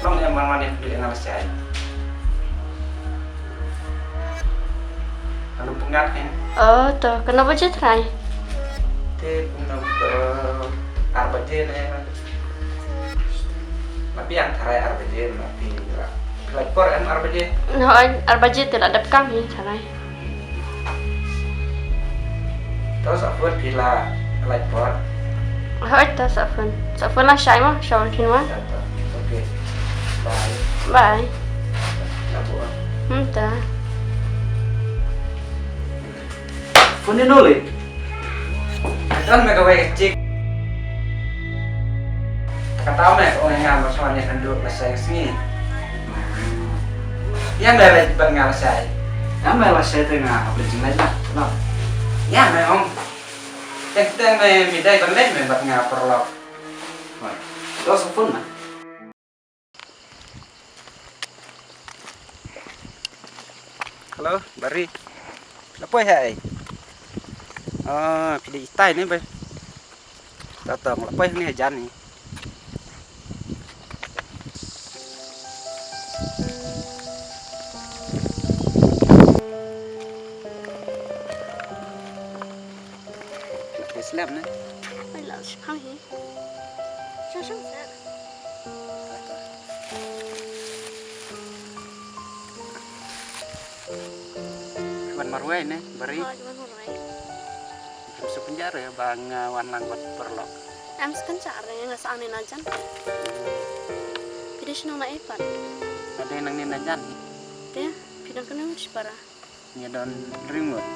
Long yang mana beli yang saya. Lalu pengat kan? Oh, tuh. Kenapa je try? Thế cũng là arbajin ya. Tapi yang try arbajin tapi pelakor kan arbajin. No, arbajin tu lah dapkang ni try. Terus apa bila pelakor? Hơi ta sợ phân là sai mà, sao thì nó. Oke. Bye. Bye. Labu. Ta. Phone nulis. Don mereka wae cik. Kata me orang yang masalahnya handuk saya sini. Yang dari pengal saya. Yang malah saya tengah apa jenis lah. Kenapa? Ya memang. Yang kita memidai balik memang ngapor lo. Terus pun lah. Halo, Bari. Apa ya? Pilih itai ni bay. Datang lepas ni hujan ni. Islam ni. Ai là sao vậy? Sao sao vậy? Wan marwai ni, Bari. Masuk penjara ya bang wan langgot perlok. Em sekan cara yang nggak seangin aja. Pilih sih nona epat. Ada yang nangin aja. Dia pilih kena musibara. Nyedon remote.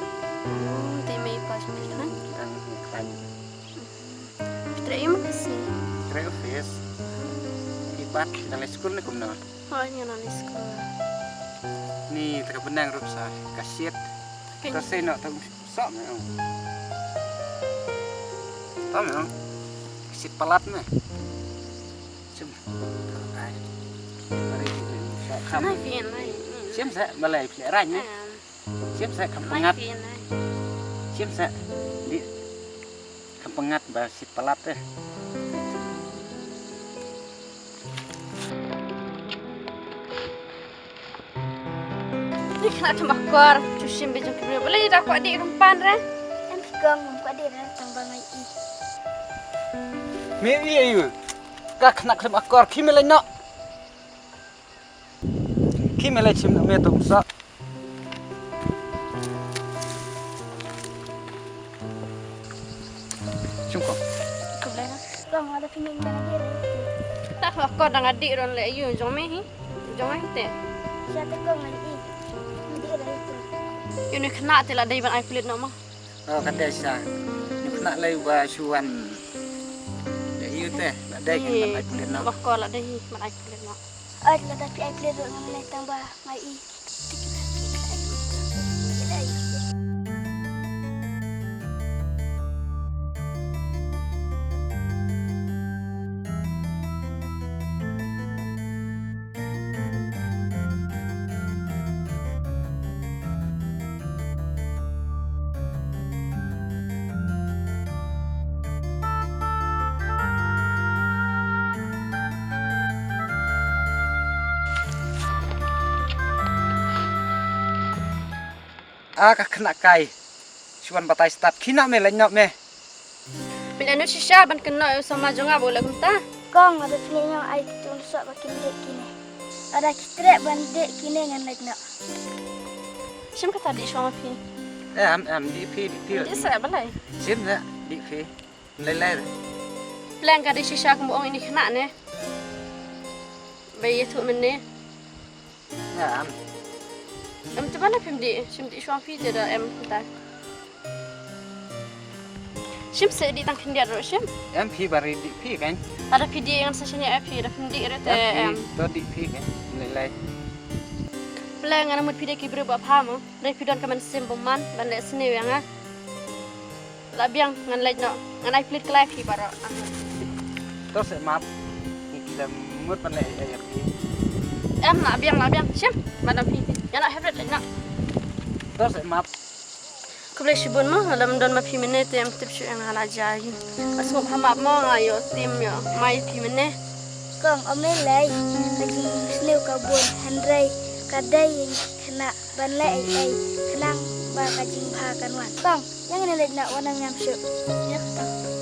Tim epat pilih kan? Yang kan. Pilih yang mana sih? Tray office. Ipat dalam sekolah ni kumna. Oh ini nona sekolah. Ni terbenang rupsa kasiat. Terus saya nak tahu sok memang. Tahu memang. Kasiat pelat ni. Cuma. Mari kita kam. Nai pian nai. Siapa saya balai pelajaran ni? Siapa saya kampengat? Siapa saya di kampengat basit pelat ni? Ni kena temakor, cuci baju kebiri. Boleh tak kuat adik rumpan re? Em pegang muka dia dah tambah lagi. Meri ayu. Kak nak kem akor kimela nak. Kimela cim nak metu sak. Cungko. Kau boleh nak? Kau ada pinjam dia dah. Tak temakor dengan adik orang le ayu jom meh. Jom meh te. Siapa kau lagi? Dia dah itu. Yun ni kena te lah dari ban ai kulit nak mah. Oh kata sa. Ni nak lai ba suan. Dah iu teh, nak dai kan nak kulit nak. Temakor lah dari ban ai kulit nak. Ada tapi ai play dengan mulai tambah mai. Kak kena kai. Suan batai start kina me lenyap me. Bila nu shisha ban kena sama jonga boleh kumta. Kau ada pinjam ai tu untuk pakai dek kini. Ada kitrek bandek kini dengan lagi nak. Sim kata di suama pi. Am di pi. Di saya balai. Sim na di pi. Lelai. Plan ka di shisha kumbu ong ini kena ne. Bayi tu mene. Am. Em tu mana pim di? Sim di suama pi tidak em kita. Sim se di tang kendia ro sim. Am pi bari di pi kan. Ada video yang sesanya pi dah pim di rete em. To di pi kan. Lelai. Plan ngana mut video ki berubah paham. Dari video kaman sim boman dan le sini yang ah. Labiang ngan lej no. Ngan ai plit kelai pi baro. Terus maaf. Kita mut pan lelai ya pi. Em labiang sim. Mana pi. Ya nak hebret lej no. Terus maaf. Kublai shibun mo dalam don ma pi minute em tip shu yang hala jahin. Asmo hama mo ngayo tim yo mai pi minute. Tong omelay kajing sniu kabun handrai kadai yang kena banlai ai kenang ba kajing bha kan wan. Tong yang ini nak wanang nyam syuk. Ya tong.